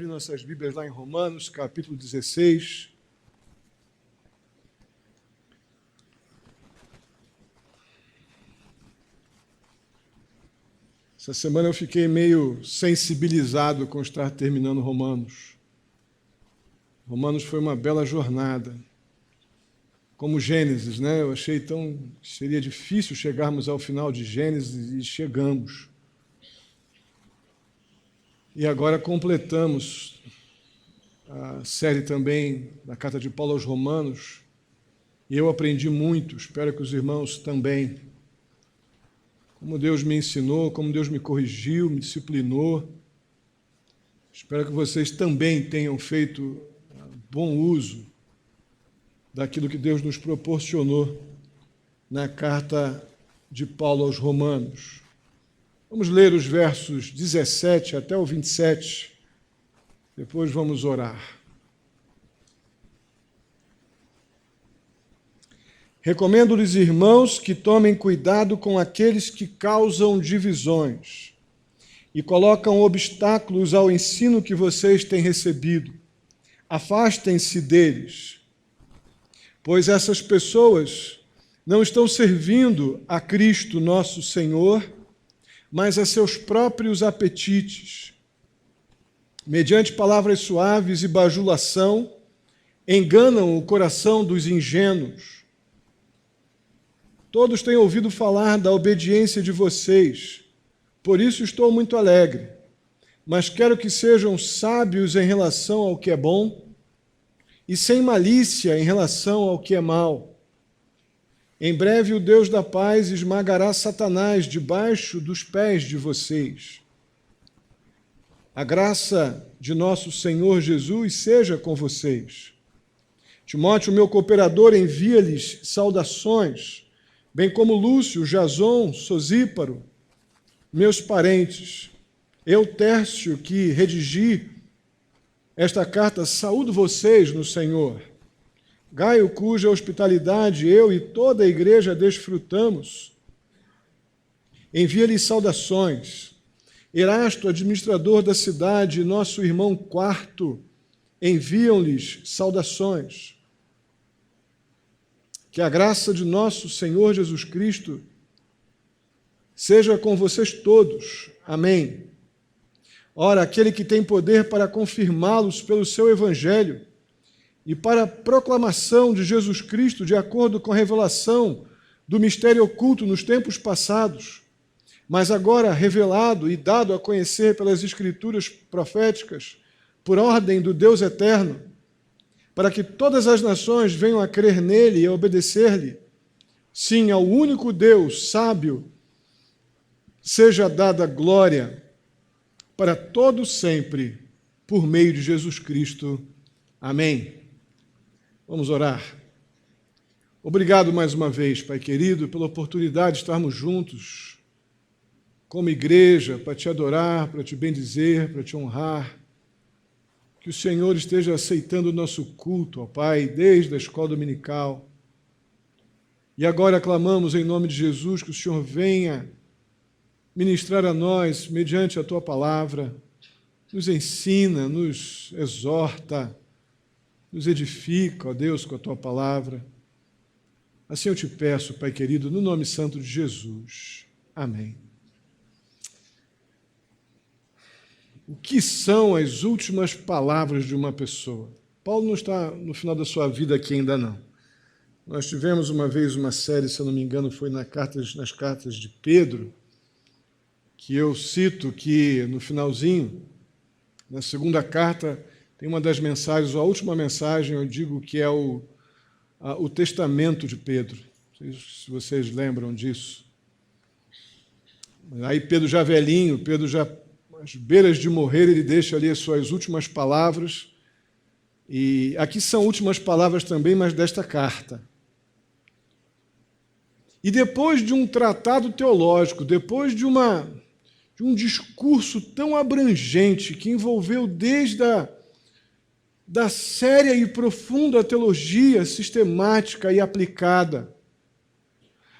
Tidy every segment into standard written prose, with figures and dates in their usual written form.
abrir nossas Bíblias lá em Romanos, capítulo 16. Essa semana eu fiquei meio sensibilizado com estar terminando Romanos. Romanos foi uma bela jornada. Como Gênesis, né? Eu achei seria difícil chegarmos ao final de Gênesis e chegamos. E agora completamos a série também da Carta de Paulo aos Romanos. E eu aprendi muito, espero que os irmãos também. Como Deus me ensinou, como Deus me corrigiu, me disciplinou. Espero que vocês também tenham feito bom uso daquilo que Deus nos proporcionou na carta de Paulo aos Romanos. Vamos ler os versos 17 até o 27, depois vamos orar. Recomendo-lhes, irmãos, que tomem cuidado com aqueles que causam divisões e colocam obstáculos ao ensino que vocês têm recebido. Afastem-se deles, pois essas pessoas não estão servindo a Cristo nosso Senhor, mas a seus próprios apetites. Mediante palavras suaves e bajulação, enganam o coração dos ingênuos. Todos têm ouvido falar da obediência de vocês, por isso estou muito alegre, mas quero que sejam sábios em relação ao que é bom e sem malícia em relação ao que é mal. Em breve o Deus da paz esmagará Satanás debaixo dos pés de vocês. A graça de nosso Senhor Jesus seja com vocês. Timóteo, meu cooperador, envia-lhes saudações, bem como Lúcio, Jason, Sosíparo, meus parentes. Eu, Tércio, que redigi esta carta, saúdo vocês no Senhor. Gaio, cuja hospitalidade eu e toda a igreja desfrutamos, envia-lhes saudações. Erasto, administrador da cidade, e nosso irmão Quarto, enviam-lhes saudações. Que a graça de nosso Senhor Jesus Cristo seja com vocês todos. Amém. Ora, aquele que tem poder para confirmá-los pelo seu evangelho e para a proclamação de Jesus Cristo, de acordo com a revelação do mistério oculto nos tempos passados, mas agora revelado e dado a conhecer pelas Escrituras proféticas, por ordem do Deus eterno, para que todas as nações venham a crer nele e a obedecer-lhe. Sim, ao único Deus sábio, seja dada glória para todo sempre, por meio de Jesus Cristo. Amém. Vamos orar. Obrigado mais uma vez, Pai querido, pela oportunidade de estarmos juntos como igreja, para te adorar, para te bendizer, para te honrar. Que o Senhor esteja aceitando o nosso culto, ó Pai, desde a escola dominical. E agora clamamos em nome de Jesus que o Senhor venha ministrar a nós, mediante a Tua palavra, nos ensina, nos exorta, nos edifica, ó Deus, com a Tua palavra. Assim eu te peço, Pai querido, no nome santo de Jesus. Amém. O que são as últimas palavras de uma pessoa? Paulo não está no final da sua vida aqui ainda não. Nós tivemos uma vez uma série, se eu não me engano, foi nas cartas de Pedro, que eu cito que no finalzinho, na segunda carta, tem uma das mensagens, a última mensagem, eu digo que é o testamento de Pedro. Não sei se vocês lembram disso. Aí Pedro já velhinho, Pedro já às beiras de morrer, ele deixa ali as suas últimas palavras. E aqui são últimas palavras também, mas desta carta. E depois de um tratado teológico, depois de um discurso tão abrangente que envolveu desde da séria e profunda teologia sistemática e aplicada,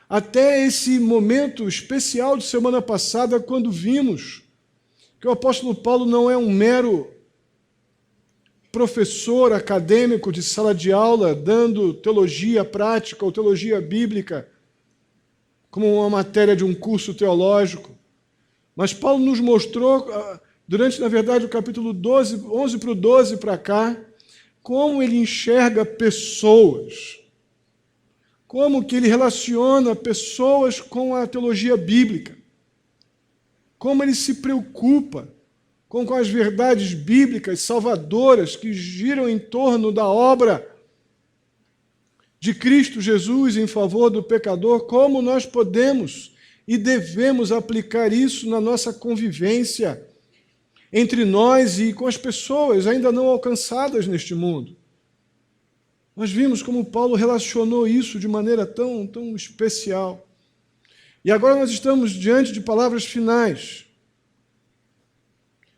até esse momento especial de semana passada, quando vimos que o apóstolo Paulo não é um mero professor acadêmico de sala de aula dando teologia prática ou teologia bíblica como uma matéria de um curso teológico. Mas Paulo nos mostrou, durante, na verdade, o capítulo 11 para o 12 para cá, como ele enxerga pessoas, como que ele relaciona pessoas com a teologia bíblica, como ele se preocupa com as verdades bíblicas salvadoras que giram em torno da obra de Cristo Jesus em favor do pecador, como nós podemos e devemos aplicar isso na nossa convivência entre nós e com as pessoas ainda não alcançadas neste mundo. Nós vimos como Paulo relacionou isso de maneira tão especial. E agora nós estamos diante de palavras finais,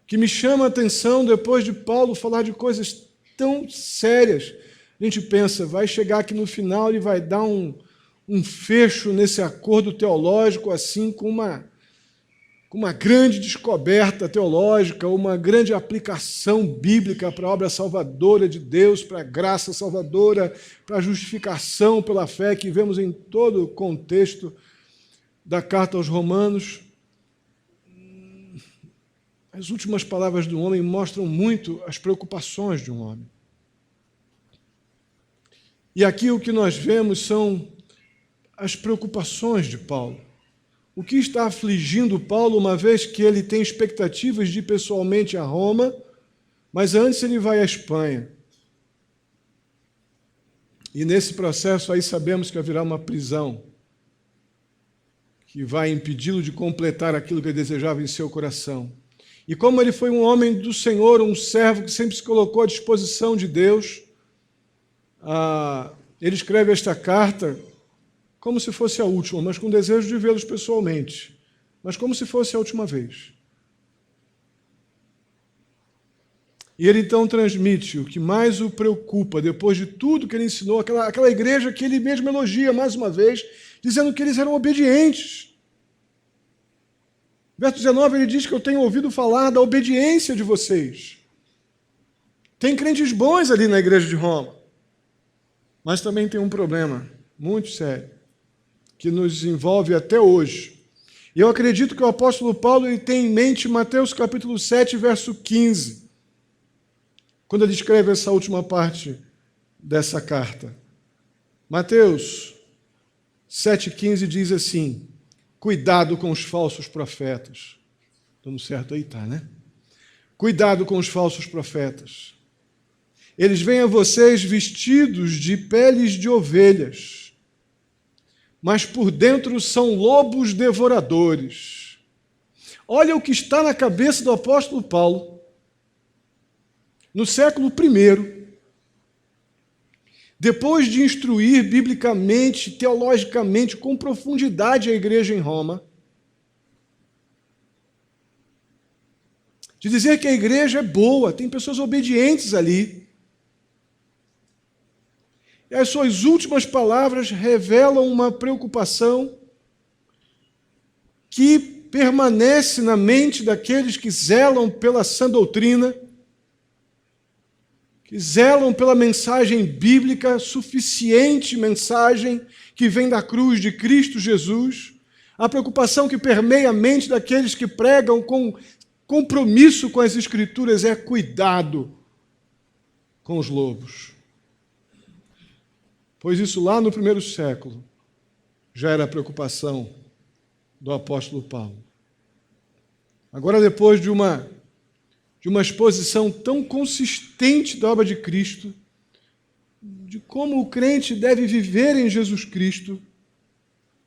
que me chama a atenção depois de Paulo falar de coisas tão sérias. A gente pensa, vai chegar aqui no final, ele vai dar um fecho nesse acordo teológico, assim, com uma grande descoberta teológica, uma grande aplicação bíblica para a obra salvadora de Deus, para a graça salvadora, para a justificação pela fé que vemos em todo o contexto da carta aos Romanos. As últimas palavras do homem mostram muito as preocupações de um homem. E aqui o que nós vemos são as preocupações de Paulo. O que está afligindo Paulo, uma vez que ele tem expectativas de ir pessoalmente a Roma, mas antes ele vai à Espanha. E nesse processo aí sabemos que haverá uma prisão que vai impedi-lo de completar aquilo que ele desejava em seu coração. E como ele foi um homem do Senhor, um servo que sempre se colocou à disposição de Deus, ele escreve esta carta como se fosse a última, mas com desejo de vê-los pessoalmente, mas como se fosse a última vez. E ele então transmite o que mais o preocupa, depois de tudo que ele ensinou, aquela igreja que ele mesmo elogia mais uma vez, dizendo que eles eram obedientes. Verso 19, ele diz que eu tenho ouvido falar da obediência de vocês. Tem crentes bons ali na igreja de Roma, mas também tem um problema muito sério, que nos envolve até hoje. E eu acredito que o apóstolo Paulo ele tem em mente Mateus capítulo 7, verso 15, quando ele escreve essa última parte dessa carta. Mateus 7,15 diz assim: cuidado com os falsos profetas. Estamos certo aí, tá, né? Cuidado com os falsos profetas. Eles vêm a vocês vestidos de peles de ovelhas, mas por dentro são lobos devoradores. Olha o que está na cabeça do apóstolo Paulo, no século I, depois de instruir biblicamente, teologicamente, com profundidade a igreja em Roma, de dizer que a igreja é boa, tem pessoas obedientes ali. E as suas últimas palavras revelam uma preocupação que permanece na mente daqueles que zelam pela sã doutrina, que zelam pela mensagem bíblica, suficiente mensagem que vem da cruz de Cristo Jesus, a preocupação que permeia a mente daqueles que pregam com compromisso com as Escrituras é cuidado com os lobos. Pois isso lá no primeiro século já era a preocupação do apóstolo Paulo. Agora, depois de uma exposição tão consistente da obra de Cristo, de como o crente deve viver em Jesus Cristo,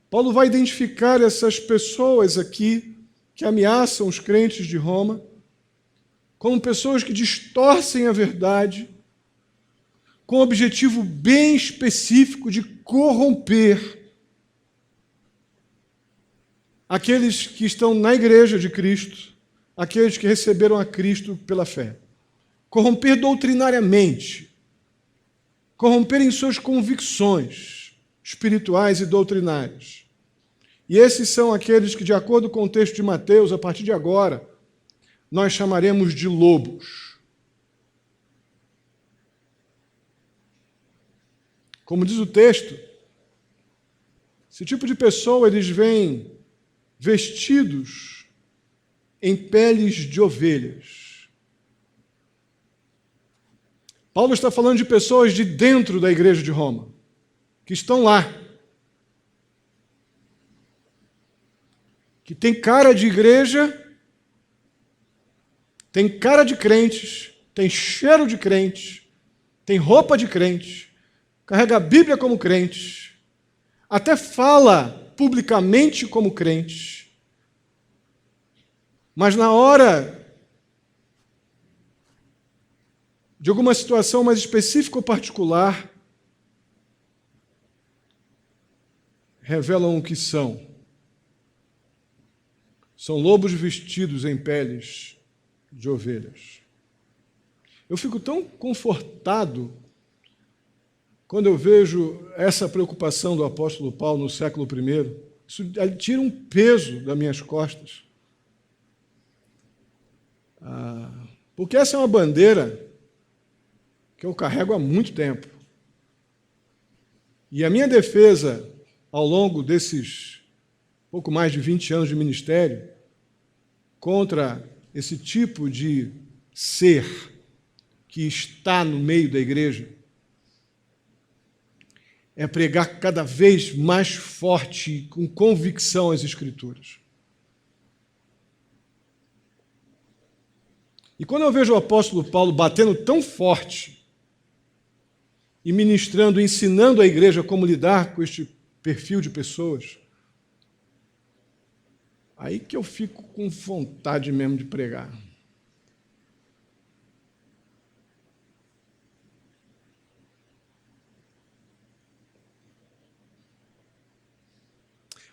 Paulo vai identificar essas pessoas aqui que ameaçam os crentes de Roma como pessoas que distorcem a verdade com o objetivo bem específico de corromper aqueles que estão na igreja de Cristo, aqueles que receberam a Cristo pela fé. Corromper doutrinariamente, corromper em suas convicções espirituais e doutrinárias. E esses são aqueles que, de acordo com o texto de Mateus, a partir de agora, nós chamaremos de lobos. Como diz o texto, esse tipo de pessoa, eles vêm vestidos em peles de ovelhas. Paulo está falando de pessoas de dentro da igreja de Roma, que estão lá, que tem cara de igreja, tem cara de crentes, tem cheiro de crentes, tem roupa de crentes, carrega a Bíblia como crentes, até fala publicamente como crentes, mas na hora de alguma situação mais específica ou particular, revelam o que são. São lobos vestidos em peles de ovelhas. Eu fico tão confortado quando eu vejo essa preocupação do apóstolo Paulo no século I. Isso tira um peso das minhas costas. Porque essa é uma bandeira que eu carrego há muito tempo. E a minha defesa, ao longo desses pouco mais de 20 anos de ministério, contra esse tipo de ser que está no meio da igreja, é pregar cada vez mais forte, com convicção, as Escrituras. E quando eu vejo o apóstolo Paulo batendo tão forte e ministrando, ensinando a igreja como lidar com este perfil de pessoas, aí que eu fico com vontade mesmo de pregar.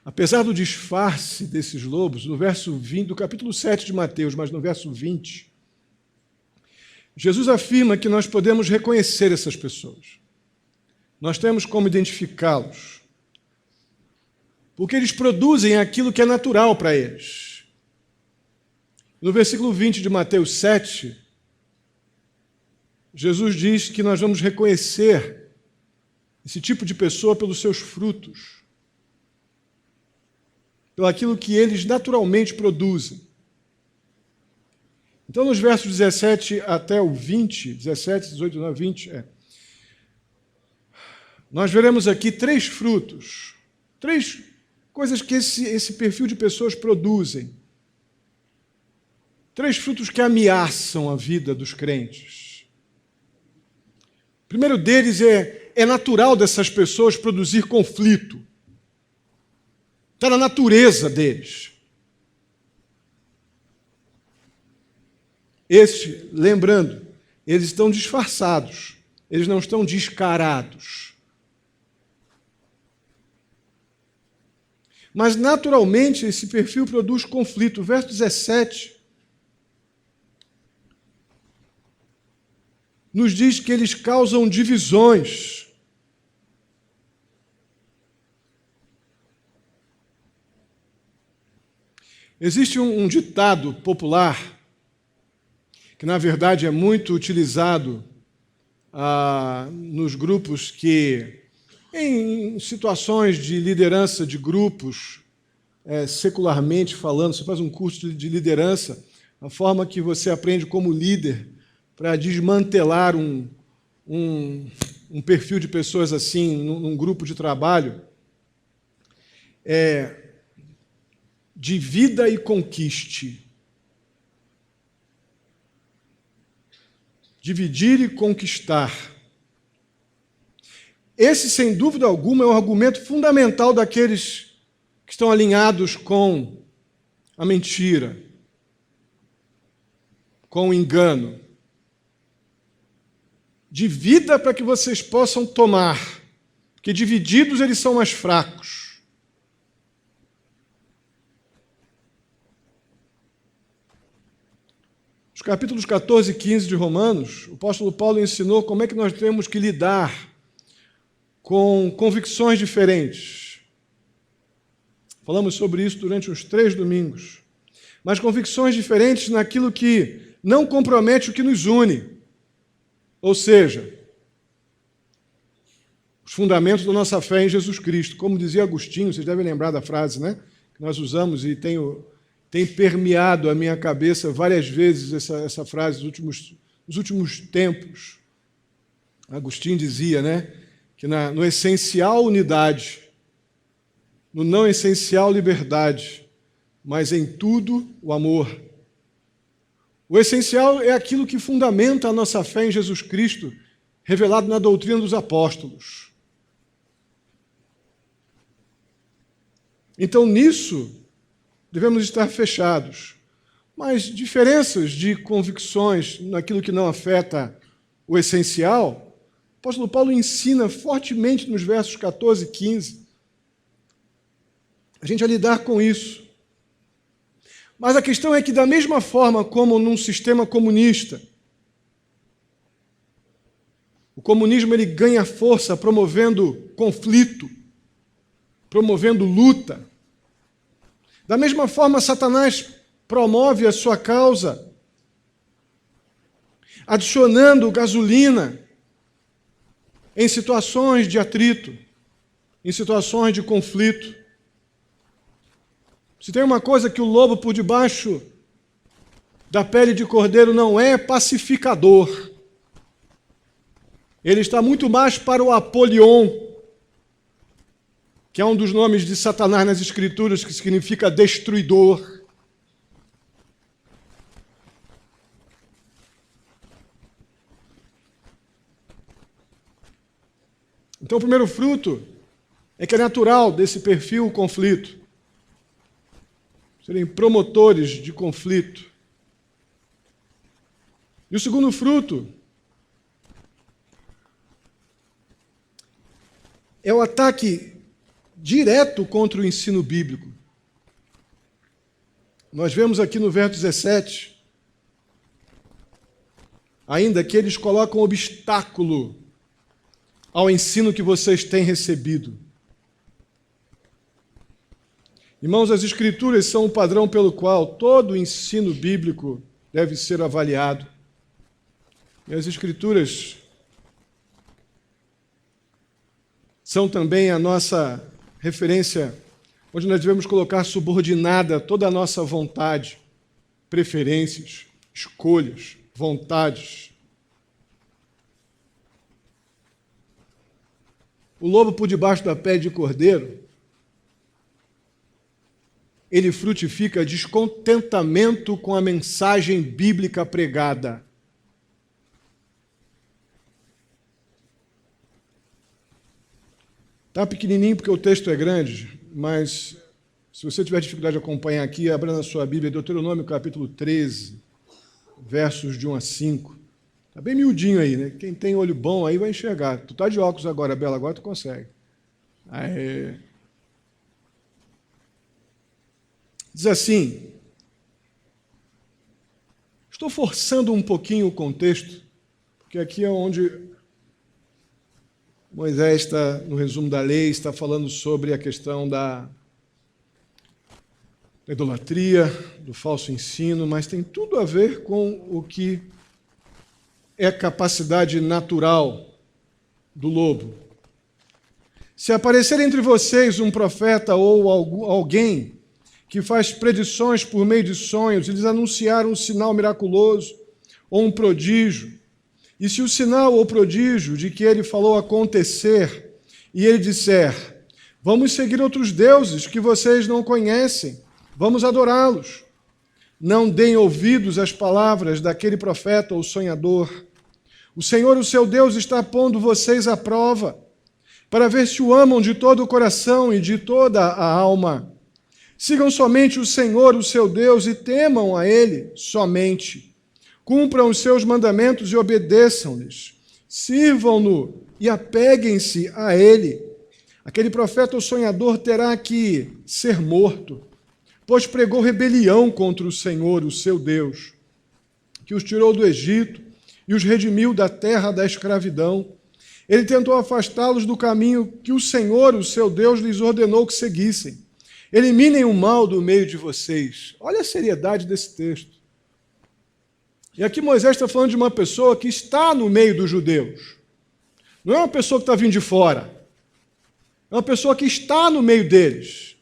Apesar do disfarce desses lobos, no verso 20, do capítulo 7 de Mateus, mas no verso 20, Jesus afirma que nós podemos reconhecer essas pessoas. Nós temos como identificá-los. Porque eles produzem aquilo que é natural para eles. No versículo 20 de Mateus 7, Jesus diz que nós vamos reconhecer esse tipo de pessoa pelos seus frutos, pelo aquilo que eles naturalmente produzem. Então, nos versos 17 até o 20, 17, 18, 19, 20, nós veremos aqui 3 frutos, 3 coisas que esse perfil de pessoas produzem. 3 frutos que ameaçam a vida dos crentes. O primeiro deles é natural dessas pessoas produzir conflito. Está na natureza deles. Lembrando, eles estão disfarçados, eles não estão descarados. Mas, naturalmente, esse perfil produz conflito. O verso 17 nos diz que eles causam divisões. Existe um ditado popular que, na verdade, é muito utilizado nos grupos que, em situações de liderança de grupos, secularmente falando, você faz um curso de liderança, a forma que você aprende como líder para desmantelar um perfil de pessoas assim, num grupo de trabalho, divida e conquiste. Dividir e conquistar. Esse, sem dúvida alguma, é um argumento fundamental daqueles que estão alinhados com a mentira, com o engano. Divida para que vocês possam tomar, porque divididos eles são mais fracos. Nos capítulos 14 e 15 de Romanos, o apóstolo Paulo ensinou como é que nós temos que lidar com convicções diferentes. Falamos sobre isso durante uns 3 domingos. Mas convicções diferentes naquilo que não compromete o que nos une. Ou seja, os fundamentos da nossa fé em Jesus Cristo. Como dizia Agostinho, vocês devem lembrar da frase, né? Que nós usamos e tem permeado a minha cabeça várias vezes essa frase nos últimos tempos. Agostinho dizia, né? Que no essencial unidade, no não essencial liberdade, mas em tudo o amor. O essencial é aquilo que fundamenta a nossa fé em Jesus Cristo, revelado na doutrina dos apóstolos. Então, nisso, devemos estar fechados. Mas diferenças de convicções naquilo que não afeta o essencial, o apóstolo Paulo ensina fortemente nos versos 14 e 15 a gente a lidar com isso. Mas a questão é que, da mesma forma como num sistema comunista, o comunismo ele ganha força promovendo conflito, promovendo luta. Da mesma forma, Satanás promove a sua causa, adicionando gasolina em situações de atrito, em situações de conflito. Se tem uma coisa que o lobo por debaixo da pele de cordeiro não é pacificador. Ele está muito mais para o Apolion, que é um dos nomes de Satanás nas Escrituras, que significa destruidor. Então, o primeiro fruto é que é natural desse perfil o conflito. Serem promotores de conflito. E o segundo fruto é o ataque direto contra o ensino bíblico. Nós vemos aqui no verso 17, ainda que eles colocam obstáculo ao ensino que vocês têm recebido. Irmãos, as Escrituras são o padrão pelo qual todo o ensino bíblico deve ser avaliado. E as Escrituras são também a nossa referência, onde nós devemos colocar subordinada toda a nossa vontade, preferências, escolhas, vontades. O lobo por debaixo da pele de cordeiro, ele frutifica descontentamento com a mensagem bíblica pregada. Está pequenininho porque o texto é grande, mas se você tiver dificuldade de acompanhar aqui, abra na sua Bíblia, Deuteronômio capítulo 13, versos de 1 a 5. Está bem miudinho aí, né? Quem tem olho bom aí vai enxergar. Tu está de óculos agora, Bela, agora tu consegue. Aê. Diz assim, estou forçando um pouquinho o contexto, porque aqui é onde Moisés está, no resumo da lei, está falando sobre a questão da idolatria, do falso ensino, mas tem tudo a ver com o que é a capacidade natural do lobo. Se aparecer entre vocês um profeta ou alguém que faz predições por meio de sonhos e lhes anunciar um sinal miraculoso ou um prodígio, e se o sinal ou prodígio de que ele falou acontecer, e ele disser, vamos seguir outros deuses que vocês não conhecem, vamos adorá-los. Não deem ouvidos às palavras daquele profeta ou sonhador. O Senhor, o seu Deus, está pondo vocês à prova, para ver se o amam de todo o coração e de toda a alma. Sigam somente o Senhor, o seu Deus, e temam a Ele somente. Cumpram os seus mandamentos e obedeçam-lhes. Sirvam-no e apeguem-se a Ele. Aquele profeta ou sonhador terá que ser morto, pois pregou rebelião contra o Senhor, o seu Deus, que os tirou do Egito e os redimiu da terra da escravidão. Ele tentou afastá-los do caminho que o Senhor, o seu Deus, lhes ordenou que seguissem. Eliminem o mal do meio de vocês. Olha a seriedade desse texto. E aqui Moisés está falando de uma pessoa que está no meio dos judeus. Não é uma pessoa que está vindo de fora. É uma pessoa que está no meio deles,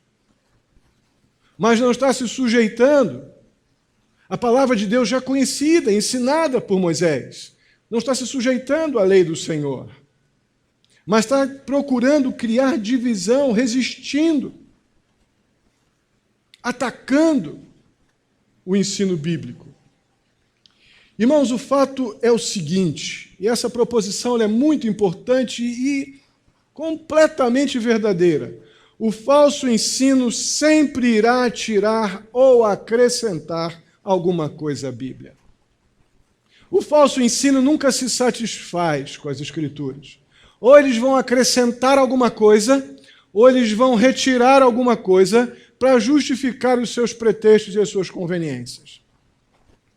mas não está se sujeitando à palavra de Deus já conhecida, ensinada por Moisés. Não está se sujeitando à lei do Senhor, mas está procurando criar divisão, resistindo, atacando o ensino bíblico. Irmãos, o fato é o seguinte, e essa proposição é muito importante e completamente verdadeira. O falso ensino sempre irá tirar ou acrescentar alguma coisa à Bíblia. O falso ensino nunca se satisfaz com as Escrituras. Ou eles vão acrescentar alguma coisa, ou eles vão retirar alguma coisa para justificar os seus pretextos e as suas conveniências.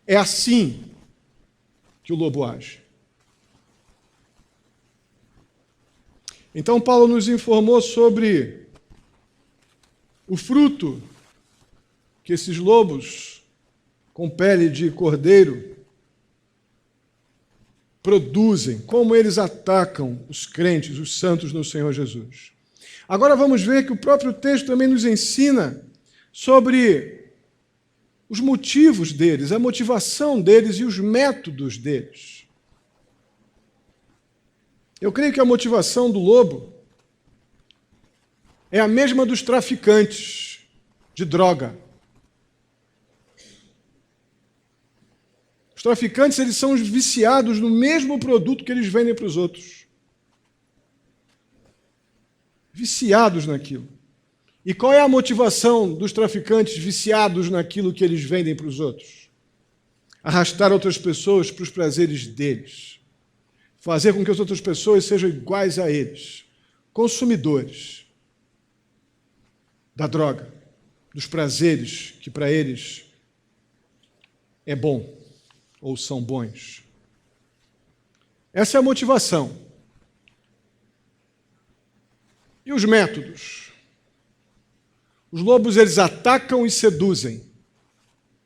É assim que o lobo age. Então, Paulo nos informou sobre o fruto que esses lobos com pele de cordeiro produzem, como eles atacam os crentes, os santos no Senhor Jesus. Agora vamos ver que o próprio texto também nos ensina sobre os motivos deles, a motivação deles e os métodos deles. Eu creio que a motivação do lobo é a mesma dos traficantes de droga. Os traficantes, eles são viciados no mesmo produto que eles vendem para os outros. Viciados naquilo. E qual é a motivação dos traficantes viciados naquilo que eles vendem para os outros? Arrastar outras pessoas para os prazeres deles. Fazer com que as outras pessoas sejam iguais a eles. Consumidores da droga, dos prazeres que para eles é bom ou são bons. Essa é a motivação. E os métodos? Os lobos, eles atacam e seduzem.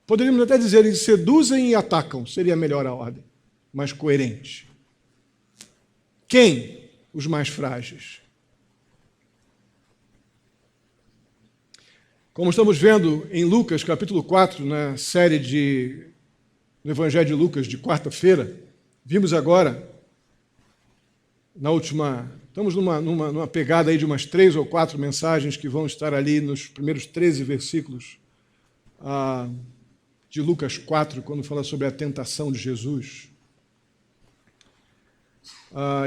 Poderíamos até dizer, eles seduzem e atacam. Seria melhor a ordem, mais coerente. Quem? Os mais frágeis. Como estamos vendo em Lucas, capítulo 4, na série no Evangelho de Lucas, de quarta-feira, vimos agora, estamos numa pegada aí de umas 3 ou 4 mensagens que vão estar ali nos primeiros 13 versículos de Lucas 4, quando fala sobre a tentação de Jesus.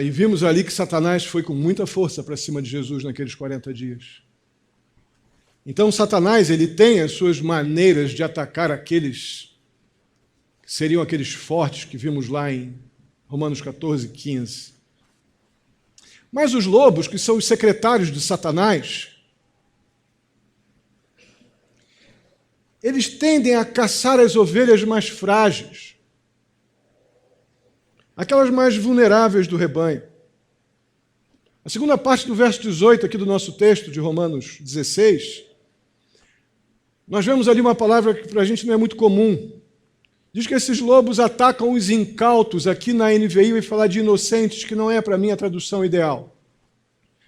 E vimos ali que Satanás foi com muita força para cima de Jesus naqueles 40 dias. Então, Satanás, ele tem as suas maneiras de atacar aqueles que seriam aqueles fortes que vimos lá em Romanos 14, 15. Mas os lobos, que são os secretários de Satanás, eles tendem a caçar as ovelhas mais frágeis, aquelas mais vulneráveis do rebanho. A segunda parte do verso 18 aqui do nosso texto, de Romanos 16, nós vemos ali uma palavra que para a gente não é muito comum. Diz que esses lobos atacam os incautos. Aqui na NVI vai falar de inocentes, que não é para mim a tradução ideal.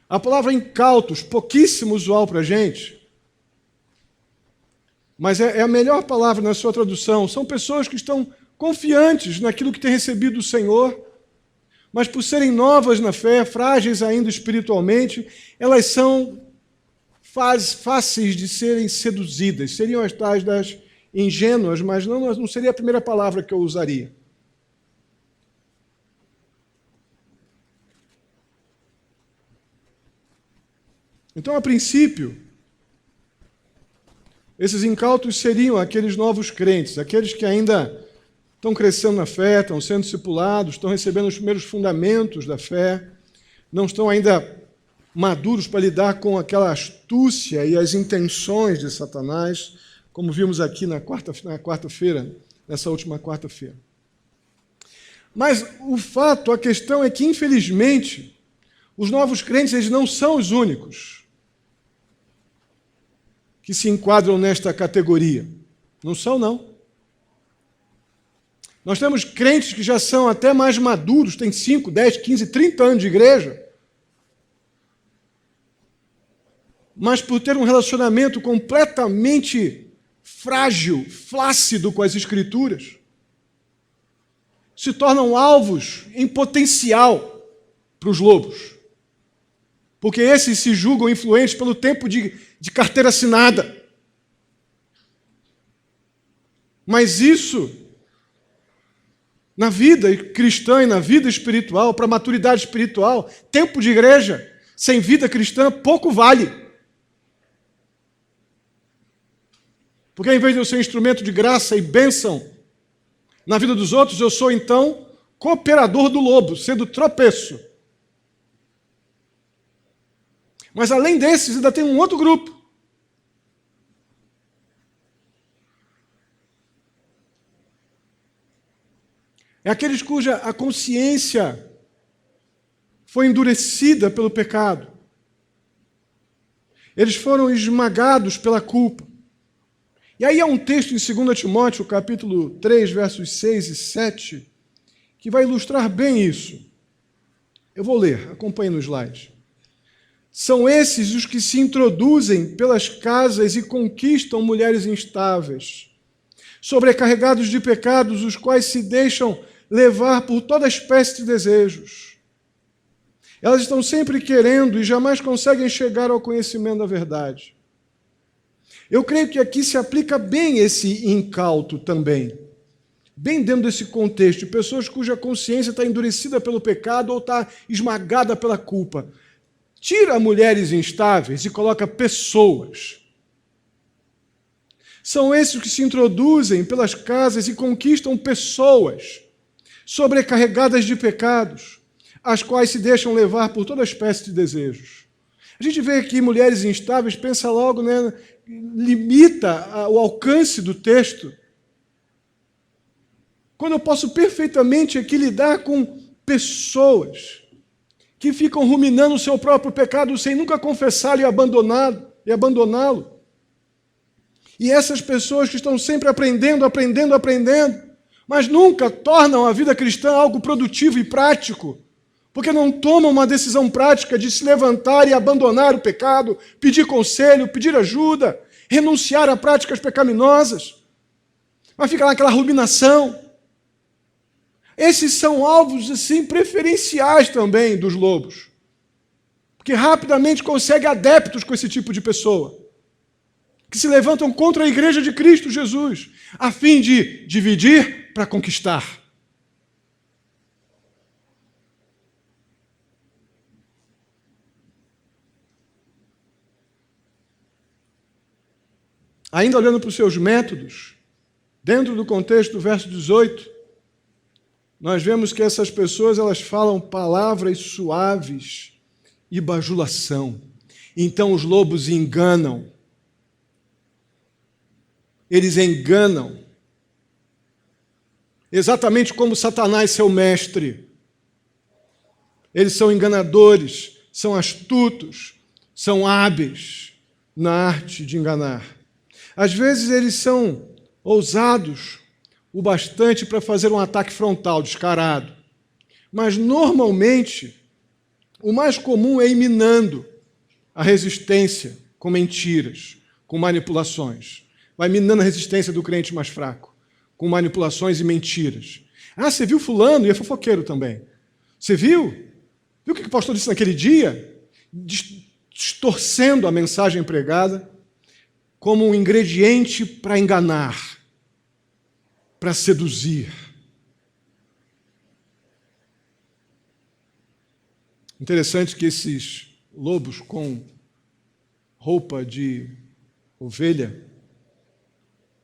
A palavra incautos, pouquíssimo usual para a gente, mas é a melhor palavra na sua tradução. São pessoas que estão confiantes naquilo que têm recebido do Senhor, mas por serem novas na fé, frágeis ainda espiritualmente, elas são fáceis de serem seduzidas. Seriam as tais das ingênuas, mas não seria a primeira palavra que eu usaria. Então, a princípio, esses incautos seriam aqueles novos crentes, aqueles que ainda estão crescendo na fé, estão sendo discipulados, estão recebendo os primeiros fundamentos da fé, não estão ainda maduros para lidar com aquela astúcia e as intenções de Satanás, como vimos aqui na quarta-feira, nessa última quarta-feira. Mas a questão é que, infelizmente, os novos crentes, eles não são os únicos que se enquadram nesta categoria. Não são, não. Nós temos crentes que já são até mais maduros, têm 5, 10, 15, 30 anos de igreja, mas por ter um relacionamento completamente frágil, flácido com as Escrituras, se tornam alvos em potencial para os lobos. Porque esses se julgam influentes pelo tempo de carteira assinada. Mas isso, na vida cristã e na vida espiritual, para a maturidade espiritual, tempo de igreja sem vida cristã pouco vale. Porque ao invés de eu ser instrumento de graça e bênção na vida dos outros, eu sou então cooperador do lobo, sendo tropeço. Mas além desses, ainda tem um outro grupo. É aqueles cuja a consciência foi endurecida pelo pecado. Eles foram esmagados pela culpa. E aí há um texto em 2 Timóteo, capítulo 3, versos 6 e 7, que vai ilustrar bem isso. Eu vou ler, acompanhe no slide. São esses os que se introduzem pelas casas e conquistam mulheres instáveis, sobrecarregados de pecados, os quais se deixam levar por toda espécie de desejos. Elas estão sempre querendo e jamais conseguem chegar ao conhecimento da verdade. Eu creio que aqui se aplica bem esse incauto também, bem dentro desse contexto, de pessoas cuja consciência está endurecida pelo pecado ou está esmagada pela culpa. Tira mulheres instáveis e coloca pessoas. São esses que se introduzem pelas casas e conquistam pessoas sobrecarregadas de pecados, as quais se deixam levar por toda espécie de desejos. A gente vê aqui mulheres instáveis, pensa logo, limita o alcance do texto. Quando eu posso perfeitamente aqui lidar com pessoas que ficam ruminando o seu próprio pecado sem nunca confessá-lo e abandoná-lo. E essas pessoas que estão sempre aprendendo, mas nunca tornam a vida cristã algo produtivo e prático, porque não tomam uma decisão prática de se levantar e abandonar o pecado, pedir conselho, pedir ajuda, renunciar a práticas pecaminosas, mas fica lá aquela ruminação. Esses são alvos, assim, preferenciais também dos lobos, porque rapidamente consegue adeptos com esse tipo de pessoa, que se levantam contra a igreja de Cristo Jesus, a fim de dividir para conquistar. Ainda olhando para os seus métodos, dentro do contexto do verso 18, nós vemos que essas pessoas elas falam palavras suaves e bajulação. Então os lobos enganam. Eles enganam. Exatamente como Satanás, seu mestre. Eles são enganadores, são astutos, são hábeis na arte de enganar. Às vezes eles são ousados o bastante para fazer um ataque frontal, descarado. Mas, normalmente, o mais comum é ir minando a resistência com mentiras, com manipulações. Vai minando a resistência do crente mais fraco, com manipulações e mentiras. Ah, você viu fulano? E é fofoqueiro também. Você viu? Viu o que o pastor disse naquele dia? Distorcendo a mensagem pregada como um ingrediente para enganar, para seduzir. Interessante que esses lobos com roupa de ovelha,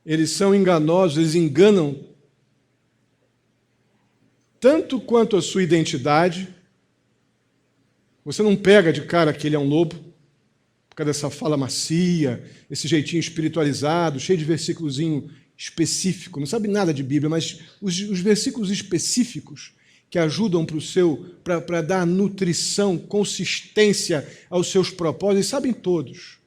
eles são enganosos, eles enganam tanto quanto a sua identidade. Você não pega de cara que ele é um lobo, por causa dessa fala macia, esse jeitinho espiritualizado, cheio de versículozinho específico, não sabe nada de Bíblia, mas os versículos específicos que ajudam para dar nutrição, consistência aos seus propósitos, eles sabem todos.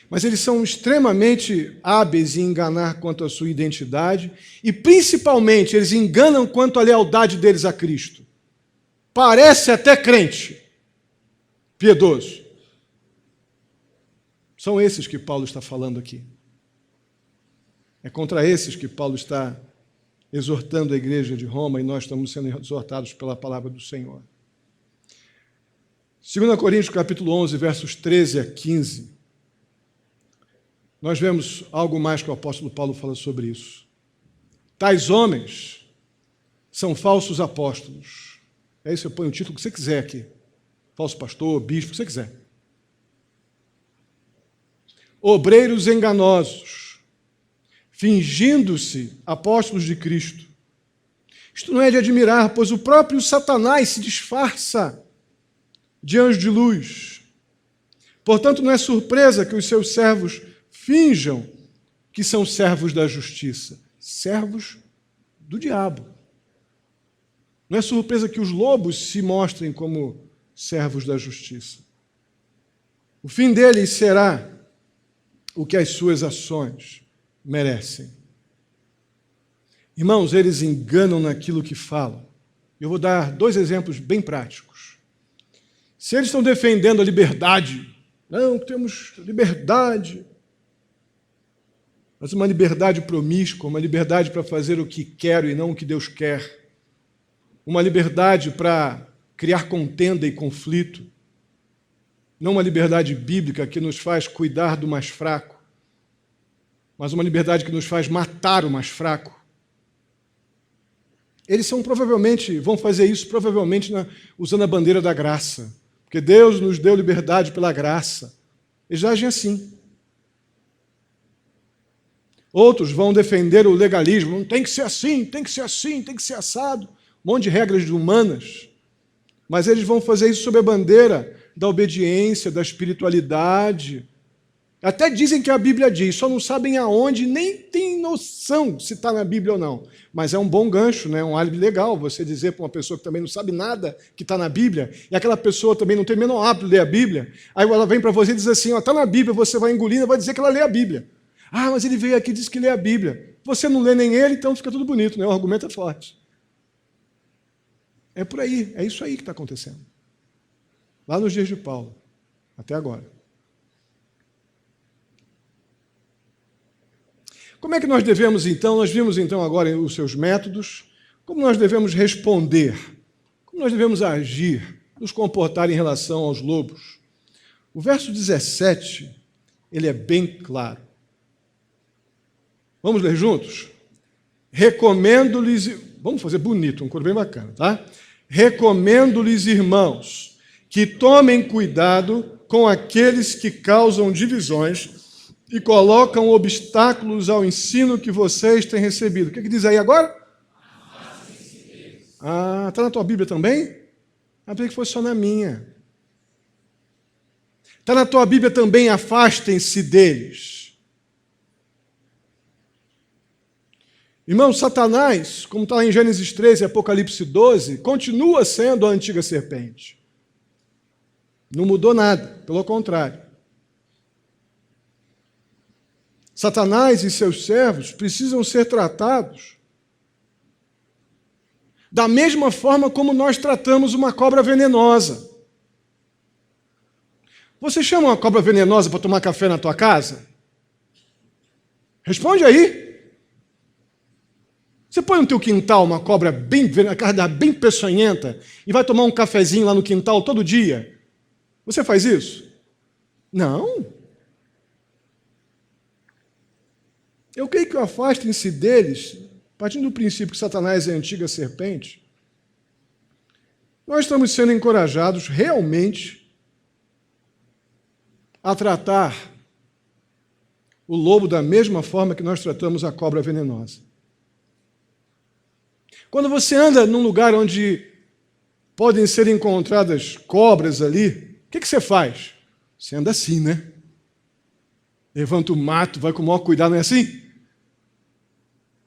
Mas eles são extremamente hábeis em enganar quanto à sua identidade e, principalmente, eles enganam quanto à lealdade deles a Cristo. Parece até crente, piedoso, São esses que Paulo está falando aqui. É contra esses que Paulo está exortando a igreja de Roma e nós estamos sendo exortados pela palavra do Senhor. 2 Coríntios capítulo 11, versos 13 a 15. Nós vemos algo mais que o apóstolo Paulo fala sobre isso. Tais homens são falsos apóstolos. É isso, eu ponho o título que você quiser aqui. Falso pastor, bispo, o que você quiser. Obreiros enganosos, fingindo-se apóstolos de Cristo. Isto não é de admirar, pois o próprio Satanás se disfarça de anjo de luz. Portanto, não é surpresa que os seus servos finjam que são servos da justiça, servos do diabo. Não é surpresa que os lobos se mostrem como servos da justiça. O fim deles será o que as suas ações merecem. Irmãos, eles enganam naquilo que falam. Eu vou dar 2 exemplos bem práticos. Se eles estão defendendo a liberdade, não, temos liberdade, mas uma liberdade promíscua, uma liberdade para fazer o que quero e não o que Deus quer, uma liberdade para criar contenda e conflito, não uma liberdade bíblica que nos faz cuidar do mais fraco, mas uma liberdade que nos faz matar o mais fraco. Eles vão fazer isso provavelmente usando a bandeira da graça, porque Deus nos deu liberdade pela graça. Eles agem assim. Outros vão defender o legalismo, não tem que ser assim, tem que ser assim, tem que ser assado, um monte de regras humanas, mas eles vão fazer isso sob a bandeira da obediência, da espiritualidade. Até dizem que a Bíblia diz, só não sabem aonde, nem tem noção se está na Bíblia ou não. Mas é um bom gancho, né? Um álibi legal você dizer para uma pessoa que também não sabe nada que está na Bíblia, e aquela pessoa também não tem o menor hábito de ler a Bíblia, aí ela vem para você e diz assim, está na Bíblia, você vai engolir e vai dizer que ela lê a Bíblia. Ah, mas ele veio aqui e disse que lê a Bíblia. Você não lê nem ele, então fica tudo bonito, né? O argumento é forte. É por aí, é isso aí que está acontecendo. Lá nos dias de Paulo, até agora. Como é que nós devemos, então, nós vimos, então, agora os seus métodos, como nós devemos responder, como nós devemos agir, nos comportar em relação aos lobos. O verso 17, ele é bem claro. Vamos ler juntos? Recomendo-lhes, vamos fazer bonito, um cor bem bacana, tá? Recomendo-lhes, irmãos, que tomem cuidado com aqueles que causam divisões e colocam obstáculos ao ensino que vocês têm recebido. O que diz aí agora? Ah, está na tua Bíblia também? Ah, pensei que fosse só na minha. Está na tua Bíblia também, afastem-se deles. Irmão, Satanás, como está lá em Gênesis 13 e Apocalipse 12, continua sendo a antiga serpente. Não mudou nada, pelo contrário. Satanás e seus servos precisam ser tratados da mesma forma como nós tratamos uma cobra venenosa. Você chama uma cobra venenosa para tomar café na tua casa? Responde aí. Você põe no teu quintal uma cobra bem peçonhenta e vai tomar um cafezinho lá no quintal todo dia? Você faz isso? Não. Eu creio que afastem-se deles, partindo do princípio que Satanás é a antiga serpente, nós estamos sendo encorajados realmente a tratar o lobo da mesma forma que nós tratamos a cobra venenosa. Quando você anda num lugar onde podem ser encontradas cobras ali, o que você faz? Você anda assim, né? Levanta o mato, vai com o maior cuidado, não é assim?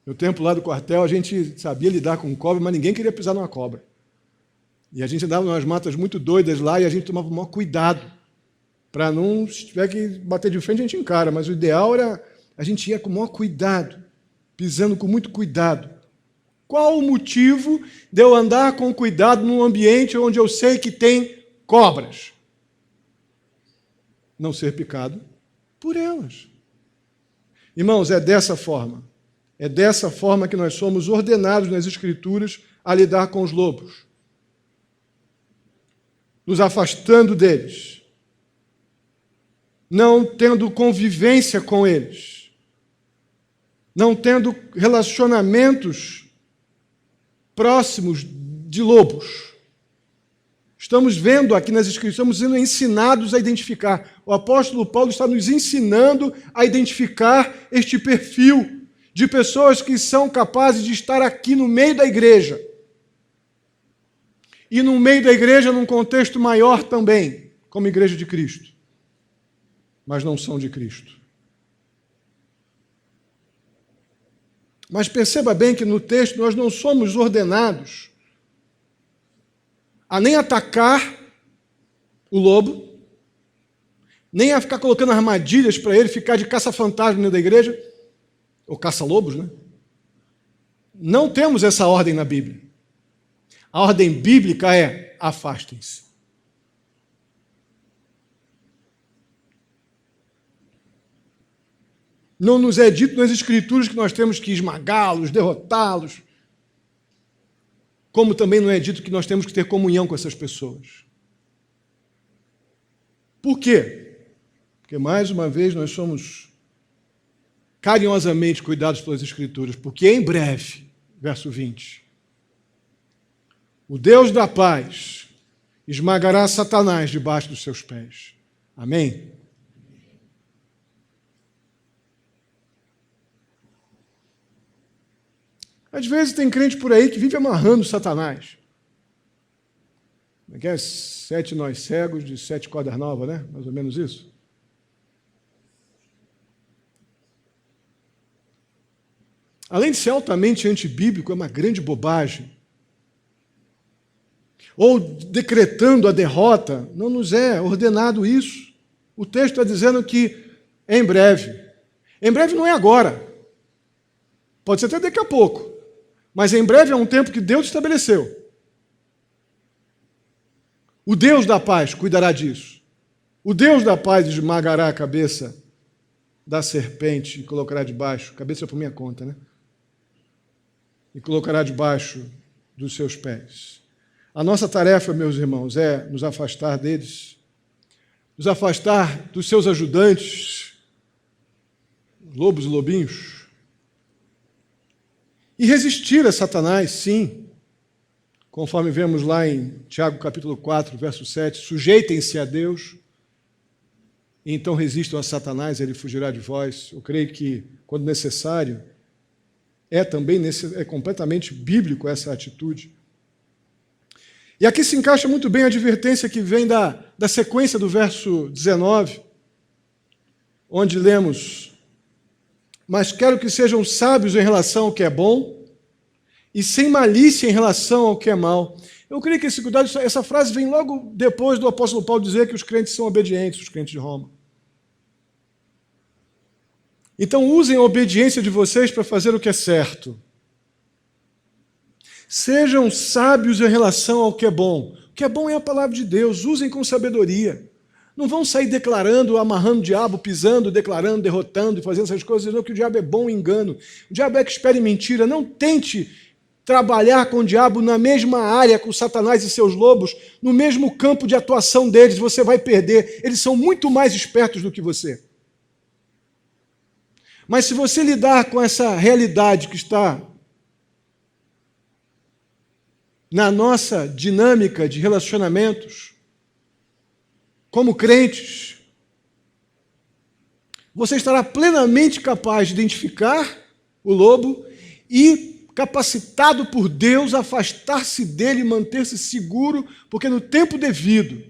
No tempo lá do quartel, a gente sabia lidar com cobra, mas ninguém queria pisar numa cobra. E a gente andava em umas matas muito doidas lá e a gente tomava o maior cuidado para não, se tiver que bater de frente, a gente encara, mas o ideal era a gente ia com o maior cuidado, pisando com muito cuidado. Qual o motivo de eu andar com cuidado num ambiente onde eu sei que tem cobras? Não ser picado por elas. Irmãos, é dessa forma que nós somos ordenados nas Escrituras a lidar com os lobos, nos afastando deles, não tendo convivência com eles, não tendo relacionamentos próximos de lobos. Estamos vendo aqui nas Escrituras, estamos sendo ensinados a identificar. O apóstolo Paulo está nos ensinando a identificar este perfil de pessoas que são capazes de estar aqui no meio da igreja. E no meio da igreja, num contexto maior também, como igreja de Cristo. Mas não são de Cristo. Mas perceba bem que no texto nós não somos ordenados a nem atacar o lobo, nem a ficar colocando armadilhas para ele ficar de caça-fantasma dentro da igreja, ou caça-lobos, né? Não temos essa ordem na Bíblia. A ordem bíblica é: afastem-se. Não nos é dito nas Escrituras que nós temos que esmagá-los, derrotá-los, como também não é dito que nós temos que ter comunhão com essas pessoas. Por quê? Porque, mais uma vez, nós somos carinhosamente cuidados pelas Escrituras, porque em breve, verso 20, o Deus da paz esmagará Satanás debaixo dos seus pés. Amém? Às vezes tem crente por aí que vive amarrando Satanás. Como é 7 nós cegos de 7 cordas novas, né? Mais ou menos isso. Além de ser altamente antibíblico, é uma grande bobagem. Ou decretando a derrota, não nos é ordenado isso. O texto está dizendo que é em breve. Em breve não é agora. Pode ser até daqui a pouco. Mas em breve é um tempo que Deus estabeleceu. O Deus da paz cuidará disso. O Deus da paz esmagará a cabeça da serpente e colocará debaixo, cabeça é por minha conta, né? E colocará debaixo dos seus pés. A nossa tarefa, meus irmãos, é nos afastar deles, nos afastar dos seus ajudantes, lobos e lobinhos, e resistir a Satanás, sim, conforme vemos lá em Tiago capítulo 4, verso 7, sujeitem-se a Deus, e então resistam a Satanás, ele fugirá de vós. Eu creio que, quando necessário, é completamente bíblico essa atitude. E aqui se encaixa muito bem a advertência que vem da sequência do verso 19, onde lemos: mas quero que sejam sábios em relação ao que é bom e sem malícia em relação ao que é mal. Eu creio que esse cuidado, essa frase vem logo depois do apóstolo Paulo dizer que os crentes são obedientes, os crentes de Roma. Então usem a obediência de vocês para fazer o que é certo. Sejam sábios em relação ao que é bom. O que é bom é a palavra de Deus, usem com sabedoria. Não vão sair declarando, amarrando o diabo, pisando, declarando, derrotando e fazendo essas coisas, não, que o diabo é bom engano. O diabo é que espere mentira. Não tente trabalhar com o diabo na mesma área com Satanás e seus lobos, no mesmo campo de atuação deles, você vai perder. Eles são muito mais espertos do que você. Mas se você lidar com essa realidade que está na nossa dinâmica de relacionamentos, como crentes, você estará plenamente capaz de identificar o lobo e, capacitado por Deus, afastar-se dele e manter-se seguro, porque no tempo devido,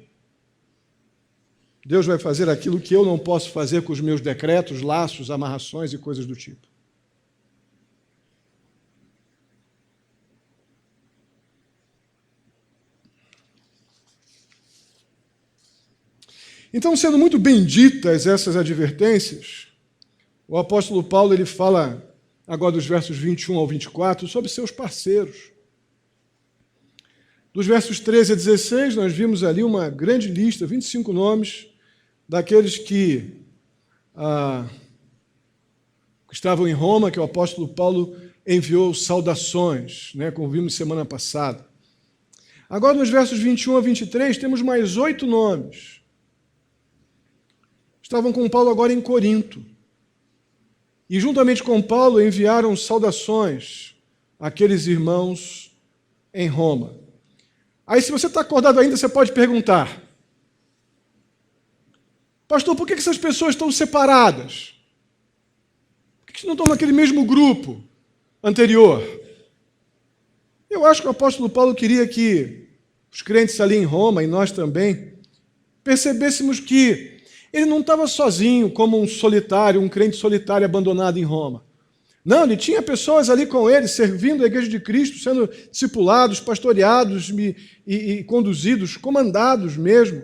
Deus vai fazer aquilo que eu não posso fazer com os meus decretos, laços, amarrações e coisas do tipo. Então, sendo muito benditas essas advertências, o apóstolo Paulo ele fala agora dos versos 21 ao 24 sobre seus parceiros. Dos versos 13 a 16, nós vimos ali uma grande lista, 25 nomes, daqueles que que estavam em Roma, que o apóstolo Paulo enviou saudações, né, como vimos semana passada. Agora, nos versos 21 a 23, temos mais 8 nomes. Estavam com Paulo agora em Corinto. E, juntamente com Paulo, enviaram saudações àqueles irmãos em Roma. Aí, se você está acordado ainda, você pode perguntar: pastor, por que essas pessoas estão separadas? Por que não estão naquele mesmo grupo anterior? Eu acho que o apóstolo Paulo queria que os crentes ali em Roma, e nós também, percebêssemos que ele não estava sozinho, como um solitário, um crente solitário abandonado em Roma. Não, ele tinha pessoas ali com ele, servindo a igreja de Cristo, sendo discipulados, pastoreados e conduzidos, comandados mesmo,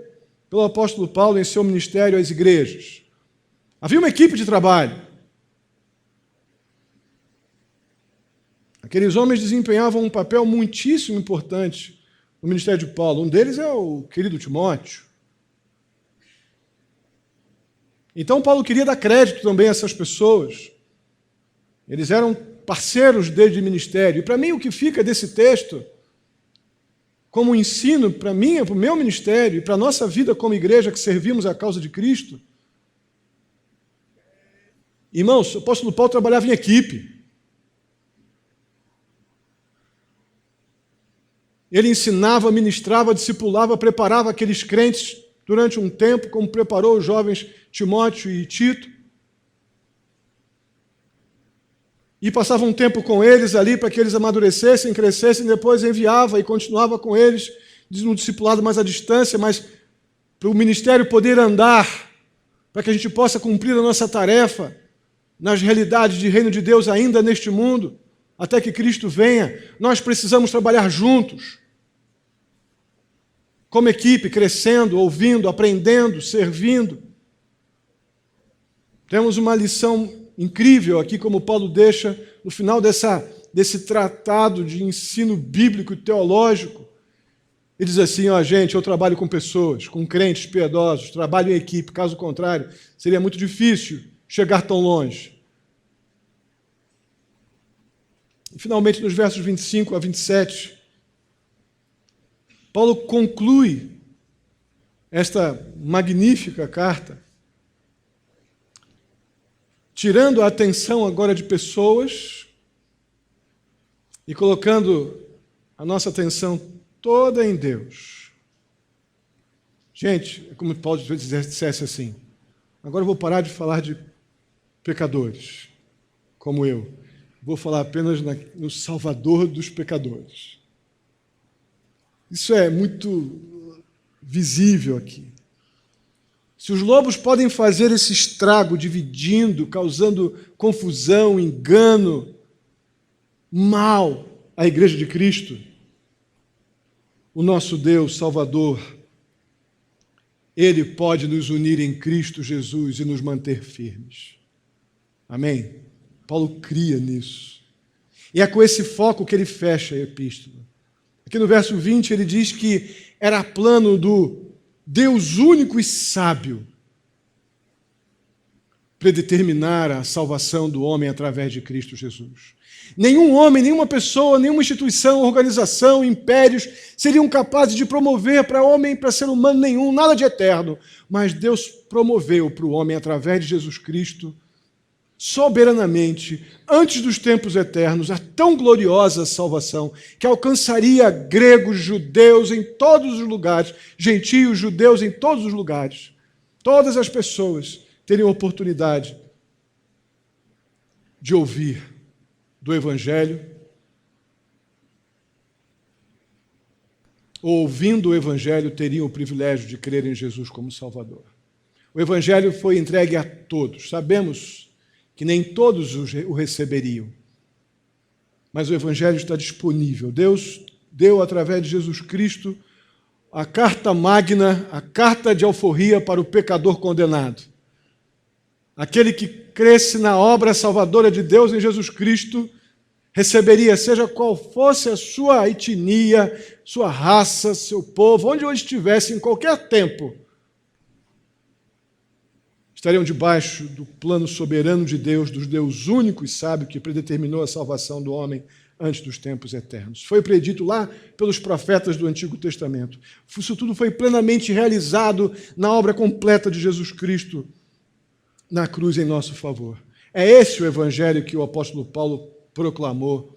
pelo apóstolo Paulo em seu ministério às igrejas. Havia uma equipe de trabalho. Aqueles homens desempenhavam um papel muitíssimo importante no ministério de Paulo. Um deles é o querido Timóteo. Então, Paulo queria dar crédito também a essas pessoas. Eles eram parceiros dele de ministério. E para mim, o que fica desse texto, como ensino para mim, para o meu ministério e para a nossa vida como igreja que servimos a causa de Cristo, irmãos, o apóstolo Paulo trabalhava em equipe. Ele ensinava, ministrava, discipulava, preparava aqueles crentes durante um tempo, como preparou os jovens Timóteo e Tito. E passava um tempo com eles ali para que eles amadurecessem, crescessem, depois enviava e continuava com eles, no discipulado mais à distância, mas para o ministério poder andar, para que a gente possa cumprir a nossa tarefa nas realidades de reino de Deus ainda neste mundo, até que Cristo venha, nós precisamos trabalhar juntos, como equipe, crescendo, ouvindo, aprendendo, servindo. Temos uma lição incrível aqui, como Paulo deixa no final desse tratado de ensino bíblico e teológico. Ele diz assim: gente, eu trabalho com pessoas, com crentes piedosos, trabalho em equipe, caso contrário, seria muito difícil chegar tão longe. E, finalmente, nos versos 25 a 27, Paulo conclui esta magnífica carta, tirando a atenção agora de pessoas e colocando a nossa atenção toda em Deus. Gente, é como Paulo dissesse assim: agora eu vou parar de falar de pecadores, como eu. Vou falar apenas no Salvador dos pecadores. Isso é muito visível aqui. Se os lobos podem fazer esse estrago, dividindo, causando confusão, engano, mal à Igreja de Cristo, o nosso Deus Salvador, Ele pode nos unir em Cristo Jesus e nos manter firmes. Amém? Paulo cria nisso. E é com esse foco que ele fecha a epístola. Aqui no verso 20 ele diz que era plano do Deus único e sábio predeterminar a salvação do homem através de Cristo Jesus. Nenhum homem, nenhuma pessoa, nenhuma instituição, organização, impérios seriam capazes de promover para homem, para ser humano nenhum, nada de eterno. Mas Deus promoveu para o homem, através de Jesus Cristo, soberanamente, antes dos tempos eternos, a tão gloriosa salvação que alcançaria gregos, judeus em todos os lugares, gentios, judeus em todos os lugares. Todas as pessoas teriam oportunidade de ouvir do Evangelho, ou ouvindo o Evangelho, teriam o privilégio de crer em Jesus como Salvador. O Evangelho foi entregue a todos. Sabemos que nem todos o receberiam, mas o Evangelho está disponível. Deus deu, através de Jesus Cristo, a carta magna, a carta de alforria para o pecador condenado. Aquele que cresce na obra salvadora de Deus em Jesus Cristo receberia, seja qual fosse a sua etnia, sua raça, seu povo, onde eu estivesse, em qualquer tempo, estariam debaixo do plano soberano de Deus, do Deus único e sábio que predeterminou a salvação do homem antes dos tempos eternos. Foi predito lá pelos profetas do Antigo Testamento. Isso tudo foi plenamente realizado na obra completa de Jesus Cristo na cruz em nosso favor. É esse o evangelho que o apóstolo Paulo proclamou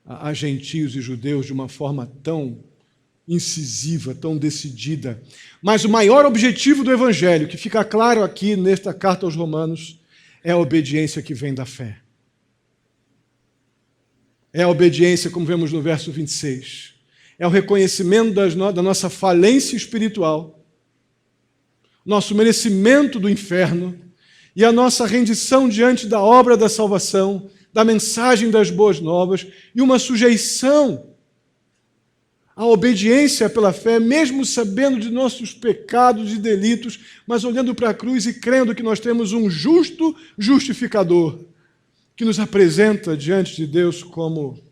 a gentios e judeus de uma forma tão incisiva, tão decidida. Mas o maior objetivo do evangelho, que fica claro aqui nesta carta aos Romanos, é a obediência que vem da fé. É a obediência, como vemos no verso 26. É o reconhecimento da nossa falência espiritual, nosso merecimento do inferno e a nossa rendição diante da obra da salvação, da mensagem das boas novas e uma sujeição à obediência pela fé, mesmo sabendo de nossos pecados e delitos, mas olhando para a cruz e crendo que nós temos um justo justificador que nos apresenta diante de Deus como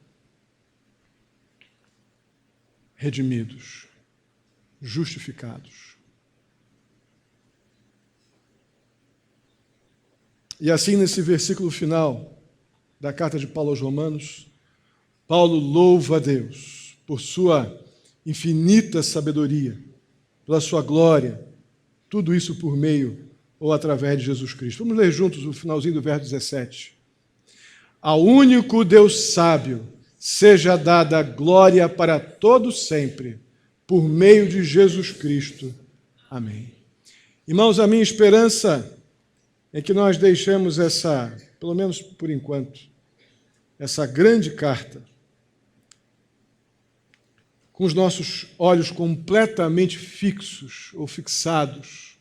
redimidos, justificados. E assim, nesse versículo final da carta de Paulo aos Romanos, Paulo louva a Deus por sua infinita sabedoria, pela sua glória, tudo isso por meio ou através de Jesus Cristo. Vamos ler juntos o finalzinho do verso 17. Ao único Deus sábio seja dada glória para todos sempre, por meio de Jesus Cristo. Amém. Irmãos, a minha esperança é que nós deixemos essa, pelo menos por enquanto, essa grande carta com os nossos olhos completamente fixos ou fixados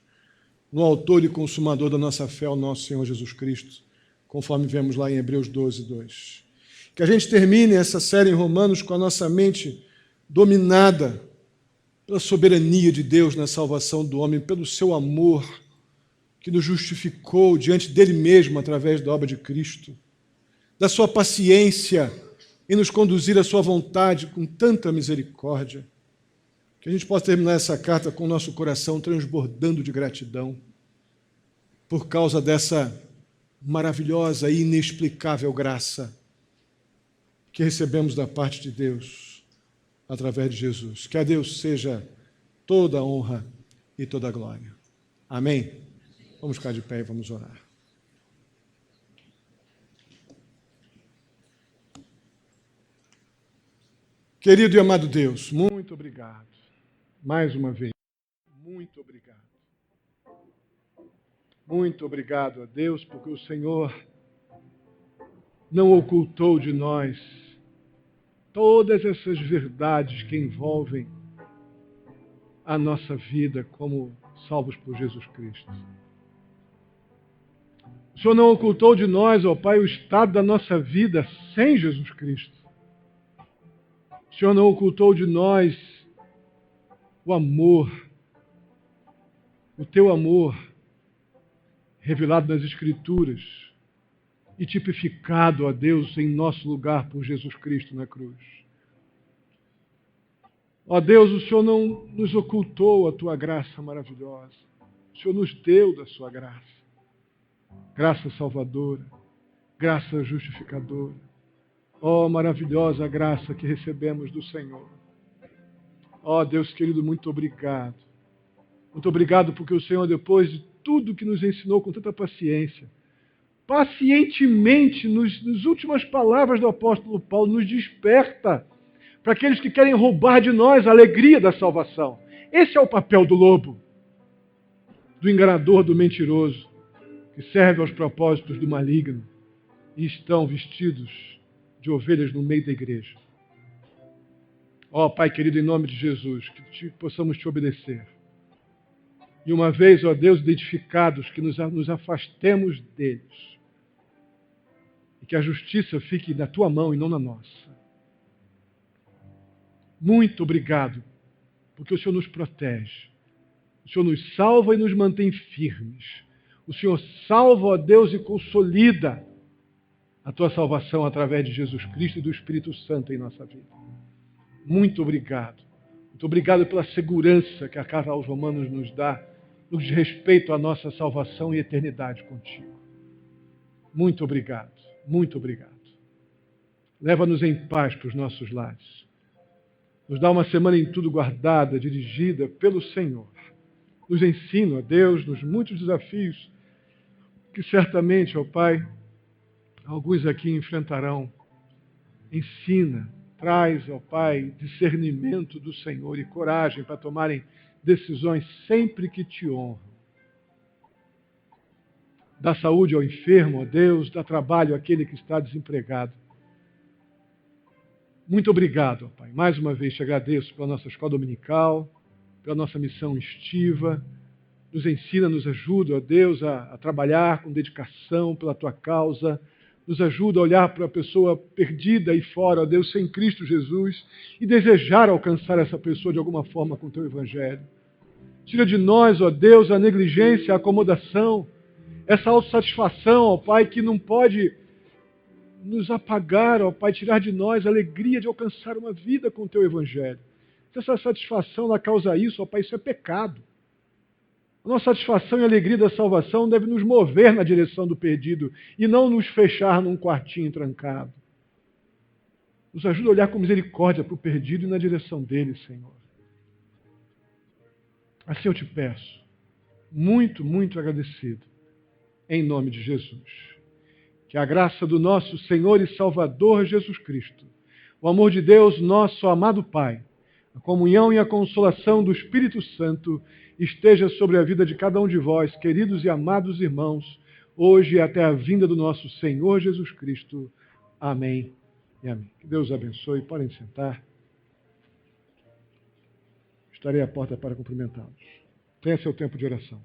no autor e consumador da nossa fé, o nosso Senhor Jesus Cristo, conforme vemos lá em Hebreus 12, 2. Que a gente termine essa série em Romanos com a nossa mente dominada pela soberania de Deus na salvação do homem, pelo seu amor que nos justificou diante dele mesmo através da obra de Cristo, da sua paciência em nos conduzir à sua vontade com tanta misericórdia, que a gente possa terminar essa carta com o nosso coração transbordando de gratidão por causa dessa maravilhosa e inexplicável graça que recebemos da parte de Deus através de Jesus. Que a Deus seja toda a honra e toda a glória. Amém? Vamos ficar de pé e vamos orar. Querido e amado Deus, muito obrigado. Mais uma vez, muito obrigado. Muito obrigado a Deus, porque o Senhor não ocultou de nós todas essas verdades que envolvem a nossa vida como salvos por Jesus Cristo. O Senhor não ocultou de nós, ó Pai, o estado da nossa vida sem Jesus Cristo. O Senhor não ocultou de nós o amor, o teu amor revelado nas Escrituras e tipificado, ó Deus, em nosso lugar por Jesus Cristo na cruz. Ó Deus, o Senhor não nos ocultou a tua graça maravilhosa. O Senhor nos deu da sua graça. Graça salvadora, graça justificadora. Ó maravilhosa graça que recebemos do Senhor. Ó Deus querido, muito obrigado. Muito obrigado porque o Senhor, depois de tudo que nos ensinou com tanta paciência, pacientemente, nas últimas palavras do apóstolo Paulo, nos desperta para aqueles que querem roubar de nós a alegria da salvação. Esse é o papel do lobo, do enganador, do mentiroso, que serve aos propósitos do maligno e estão vestidos de ovelhas no meio da igreja. Ó Pai querido, em nome de Jesus, que possamos te obedecer. E uma vez, ó Deus, identificados, que nos afastemos deles. E que a justiça fique na tua mão e não na nossa. Muito obrigado, porque o Senhor nos protege. O Senhor nos salva e nos mantém firmes. O Senhor salva, ó Deus, e consolida a tua salvação através de Jesus Cristo e do Espírito Santo em nossa vida. Muito obrigado. Muito obrigado pela segurança que a carta aos Romanos nos dá no que diz respeito à nossa salvação e eternidade contigo. Muito obrigado, muito obrigado. Leva-nos em paz para os nossos lares. Nos dá uma semana em tudo guardada, dirigida pelo Senhor. Nos ensina, ó Deus, nos muitos desafios que certamente, ó Pai, alguns aqui enfrentarão. Ensina, traz, ó Pai, discernimento do Senhor e coragem para tomarem decisões sempre que te honram. Dá saúde ao enfermo, ó Deus, dá trabalho àquele que está desempregado. Muito obrigado, ó Pai. Mais uma vez te agradeço pela nossa escola dominical, pela nossa missão estiva. Nos ensina, nos ajuda, ó Deus, a trabalhar com dedicação pela tua causa. Nos ajuda a olhar para a pessoa perdida aí fora, ó Deus, sem Cristo Jesus, e desejar alcançar essa pessoa de alguma forma com o teu evangelho. Tira de nós, ó Deus, a negligência, a acomodação, essa autossatisfação, ó Pai, que não pode nos apagar, ó Pai, tirar de nós a alegria de alcançar uma vida com o teu evangelho. Se essa satisfação ela causa isso, ó Pai, isso é pecado. A nossa satisfação e alegria da salvação deve nos mover na direção do perdido e não nos fechar num quartinho trancado. Nos ajuda a olhar com misericórdia para o perdido e na direção dele, Senhor. Assim eu te peço, muito, muito agradecido, em nome de Jesus. Que a graça do nosso Senhor e Salvador Jesus Cristo, o amor de Deus, nosso amado Pai, a comunhão e a consolação do Espírito Santo esteja sobre a vida de cada um de vós, queridos e amados irmãos, hoje e até a vinda do nosso Senhor Jesus Cristo. Amém e amém. Que Deus abençoe. Podem sentar. Estarei à porta para cumprimentá-los. Tenha seu tempo de oração.